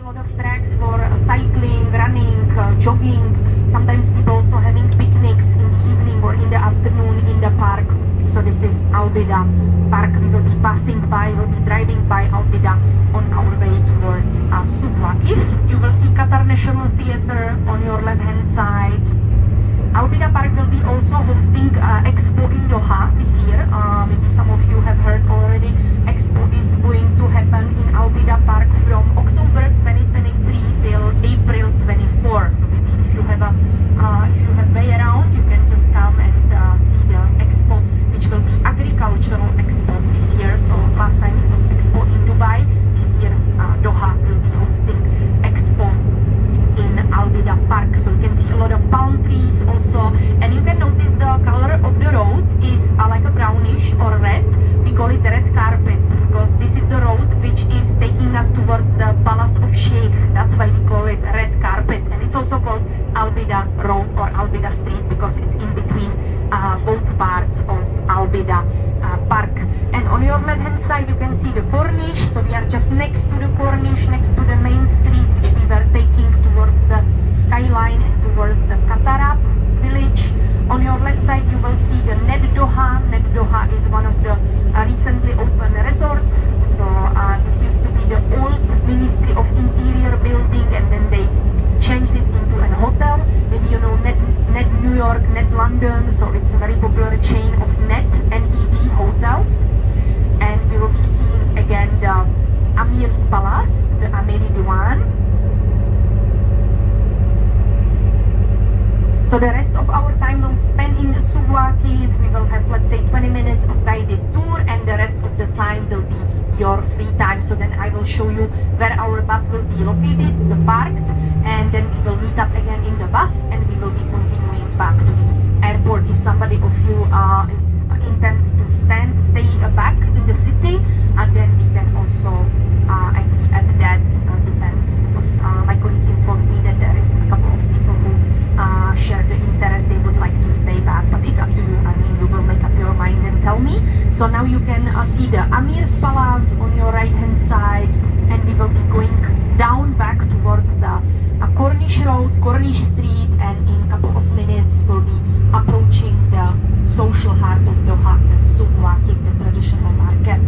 a lot of tracks for cycling, running, jogging. Sometimes people also having picnics in the evening or in the afternoon in the park. So this is Al Bida Park. We will be passing by, we'll be driving by Al Bida on our way towards Souq Waqif. You will see Qatar National Theatre on your left hand side. Al Bida Park will be also hosting Expo in Doha this year. Maybe some of you have heard already. Expo is going to happen in Al Bida Park from October 2023 till April 24. So maybe if you have way around, you can just come and see the Expo, which will be agricultural Expo this year. So last time it was Expo in Dubai. This year Doha will be hosting Expo in Al Bida Park. So you can see a lot of palm trees also, and you can notice the color of the road is like a brownish or red. We call it the red carpet because this is the road which is taking us towards the Palace of Sheikh. That's why we call it red carpet, and it's also called Al Bida Road or Al Bida Street because it's in between both parts of Al Bida Park. And on your left hand side you can see the Corniche. So we are just next to the Corniche, next to the main street which we were taking towards the skyline and towards the Qatar village. On your left side you will see the Ned Doha. Ned Doha is one of the recently opened resorts. So this used to be the old Ministry of Interior building, and then they changed it into a hotel. Maybe you know Ned New York, Ned London. So it's a very popular chain of NED hotels. And we will be seeing again the Amir's Palace, the Amiri Diwan. So the rest of our time will spend in Souq Waqif. We will have, let's say, 20 minutes of guided tour, and the rest of the time will be your free time. So then I will show you where our bus will be located, the parked, and then we will meet up again in the bus, and we will be continuing back to the airport. If somebody of you intends to stay back in the city, then we can also agree at that. Depends, because my colleague informed me that there is a couple of people who share the interest, they would like to stay back, but it's up to you. I mean, you will make up your mind and tell me. So now you can see the Amir's Palace on your right hand side, and we will be going down back towards the Corniche Road, Corniche Street, and in a couple of minutes we'll be approaching the social heart of Doha, the Souq Waqif, the traditional market.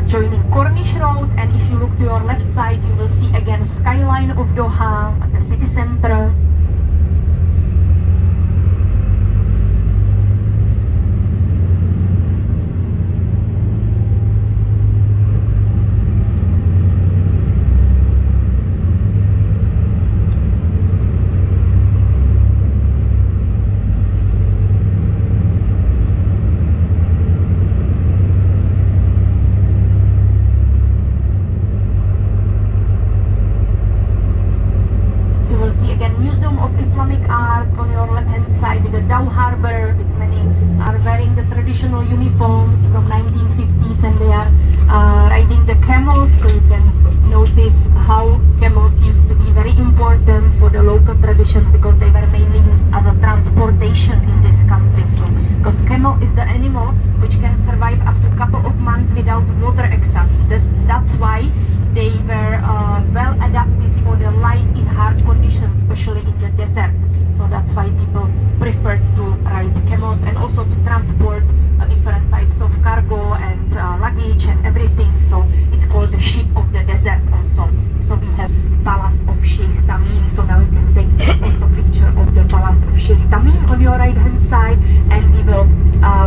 Joining Corniche Road, and if you look to your left side you will see again skyline of Doha, the city center. Museum of Islamic Art on your left hand side with the Dow Harbor, with many are wearing the traditional uniforms from 1950s, and they are riding the camels. So you can notice how camels used to be very important for the local traditions because they were mainly used as a transportation in this country. So because camel is the animal which can survive up to a couple of months without water access. That's why they were well adapted for the life in hard conditions, especially in the desert. So that's why people preferred to ride camels, and also to transport different types of cargo and luggage and everything. So it's called the ship of the desert also. So we have Palace of Sheikh Tamim. So now you can take also picture of the Palace of Sheikh Tamim on your right hand side, and we will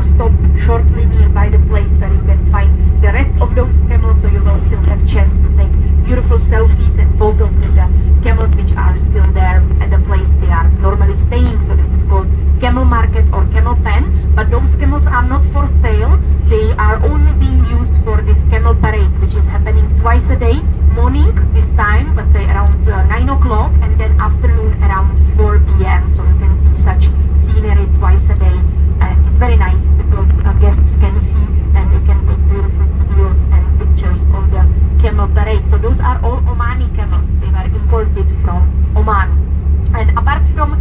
stop shortly nearby the place where you can find the rest of those camels. So you will still have chance to take beautiful selfies and photos with the camels which are still there at the place they are normally staying. So this is called Camel Market or Camel Pen, but those camels are not for sale. They are only being used for this camel parade, which is happening twice a day. Morning this time, let's say around 9 o'clock, and then afternoon around 4 p.m. So you can see such scenery twice a day, and it's very nice because guests can see and they can take beautiful videos and pictures of the camel parade. So those are all on Omani camels. They were imported from Oman. And apart from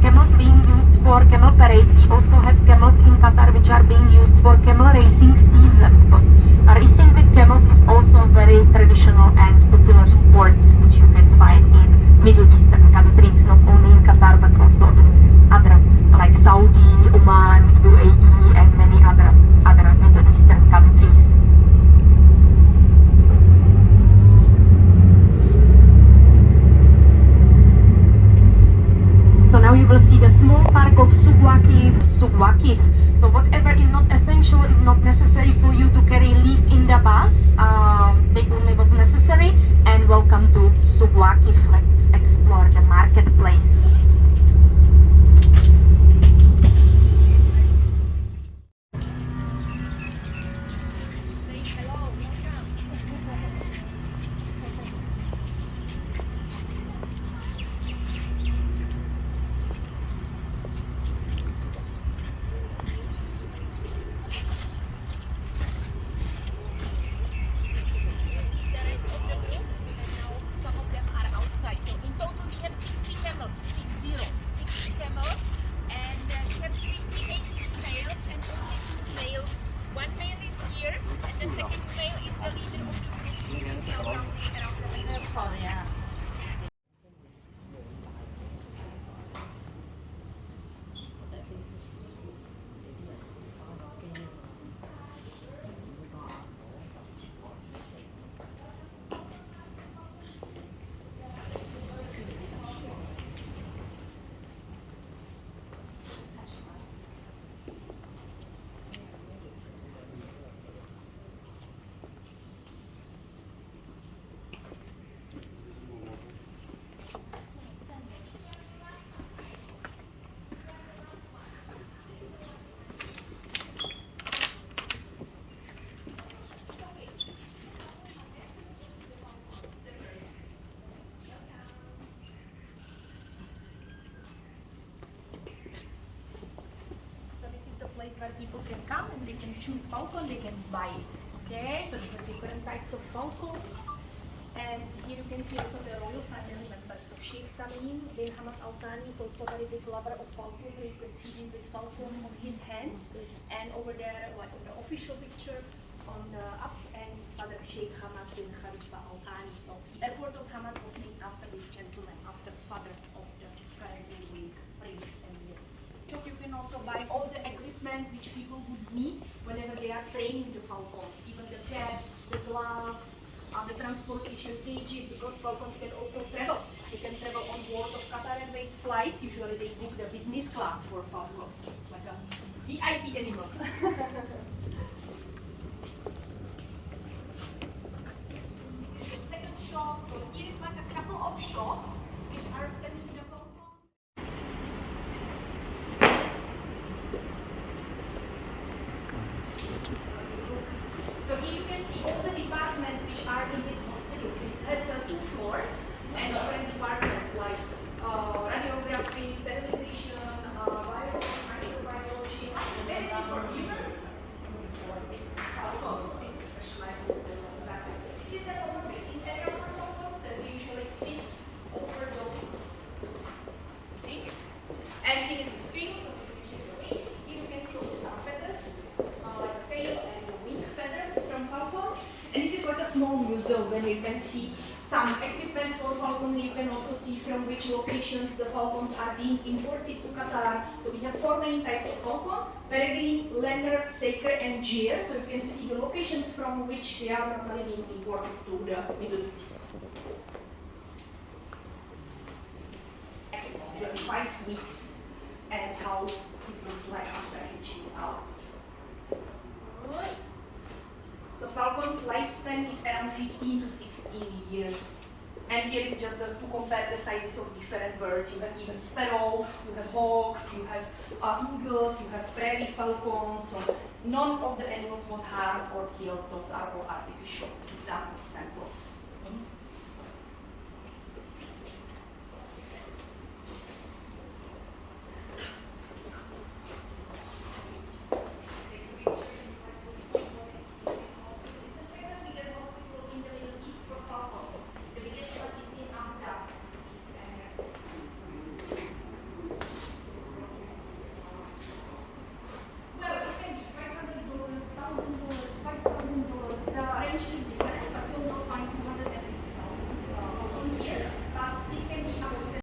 camels being used for camel parade, we also have camels in Qatar which are being used for camel racing season, because racing with camels is also a very traditional and popular sports which you can find in Middle Eastern countries, not only in Qatar but also in other like Saudi, Oman, UAE and many other Middle Eastern countries. So now you will see the small park of Suqwaqif. So whatever is not essential is not necessary for you to carry, leave in the bus. Take only what's necessary, and welcome to Suqwaqif. Let's explore the marketplace. Where people can come and they can choose Falcon, they can buy it. Okay, so there are different types of Falcons. And here you can see also the royal family members. So Sheikh Tamim bin Hamad Al Thani is also a very big lover of Falcon. You can see him with Falcon on his hands. And over there, like on the official picture, on the up, and his father Sheikh Hamad bin Khalifa Al Thani. So the airport of Hamad was named after this gentleman, after the father of the currently prince. You can also buy all the equipment which people would need whenever they are training the Falcons, even the caps, the gloves, the transportation cages, because Falcons can also travel. They can travel on board of Qatar Airways flights. Usually they book the business class for Falcons. It's like a VIP animal. Second shop, so here is like a couple of shops which are selling the Falcons. So here you can see all the departments which are in this hospital. This has 2 floors and different departments like radiography, sterilization, microbiology. It's very good for humans. This is only for Falcons. It's specialized in sterilization. This is the overweighting area for Falcons that they usually sit over those things. And here is the screen, so you can check the weight. Here you can see also some feathers, like tail and wing feathers from Falcons. And this is like a small museum where you can see some equipment for Falcon. You can also see from which locations the Falcons are being imported to Qatar. So we have 4 main types of Falcon: Peregrine, Leonard, Saker and Gyr. So you can see the locations from which they are normally being imported to the Middle East. It's usually 5 weeks, and how it looks like after hatching out. So Falcon's lifespan is around 15 to 16 years. And here is just to compare the sizes of different birds. You have even sparrow, you have hawks, you have eagles, you have prairie falcons. So none of the animals was harmed or killed. Those are all artificial example samples.